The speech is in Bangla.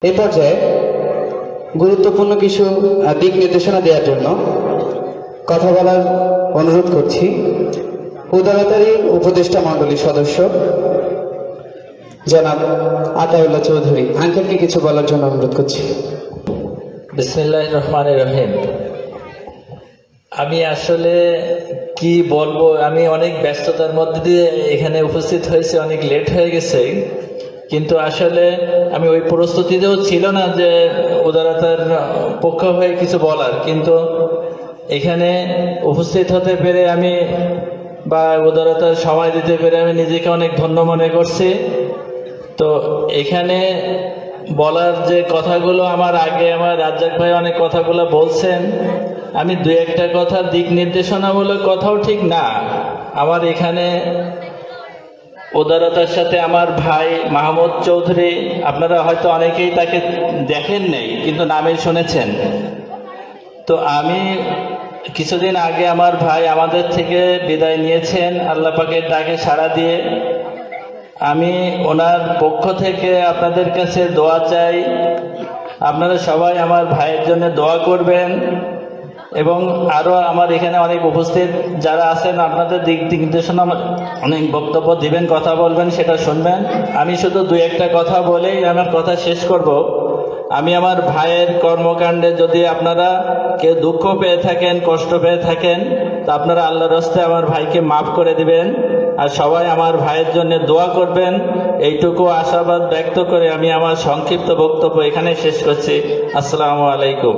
এই পর্যায়ে গুরুত্বপূর্ণ কিছু দিক নির্দেশনা দেওয়ার জন্য কথা বলার অনুরোধ করছি উদারতারী উপদেষ্টা মণ্ডলীর সদস্য জনাব আতাউল্লাহ চৌধুরী আঙ্কেলকে কিছু বলার জন্য অনুরোধ করছি। বিসমিল্লাহির রহমানির রহিম। আমি আসলে কি বলবো, আমি অনেক ব্যস্ততার মধ্যে দিয়ে এখানে উপস্থিত হয়েছে, অনেক লেট হয়ে গেছে, কিন্তু আসলে আমি ওই প্রস্তুতিতেও ছিল না যে উদারতার পক্ষ হয়ে কিছু বলার, কিন্তু এখানে উপস্থিত হতে পেরে আমি বা উদারতার সময় দিতে পেরে আমি নিজেকে অনেক ধন্য মনে করছি। তো এখানে বলার যে কথাগুলো আমার আগে আমার রাজ্জাক ভাই অনেক কথাগুলো বলছেন, আমি দুই একটা কথা দিক নির্দেশনামূলক কথাও ঠিক না। আমার এখানে উদারতার সাথে আমার ভাই মাহমুদ চৌধুরী, আপনারা হয়তো অনেকেই তাকে দেখেন নেই কিন্তু নামে শুনেছেন। তো আমি কিছুদিন আগে আমার ভাই আমাদের থেকে বিদায় নিয়েছেন আল্লাহ পাকের ডাকে সাড়া দিয়ে। আমি ওনার পক্ষ থেকে আপনাদের কাছে দোয়া চাই, আপনারা সবাই আমার ভাইয়ের জন্য দোয়া করবেন এবং আরও আমার এখানে অনেক উপস্থিত যারা আছেন আপনাদের দিক নির্দেশনা অনেক বক্তব্য দিবেন, কথা বলবেন, সেটা শুনবেন। আমি শুধু দুই একটা কথা বলেই আমার কথা শেষ করব। আমি আমার ভাইয়ের কর্মকাণ্ডে যদি আপনারা কেউ দুঃখ পেয়ে থাকেন, কষ্ট পেয়ে থাকেন, তো আপনারা আল্লাহর রাস্তায় আমার ভাইকে মাফ করে দিবেন আর সবাই আমার ভাইয়ের জন্য দোয়া করবেন। এইটুকু আশাবাদ ব্যক্ত করে আমি আমার সংক্ষিপ্ত বক্তব্য এখানে শেষ করছি। আসসালামু আলাইকুম।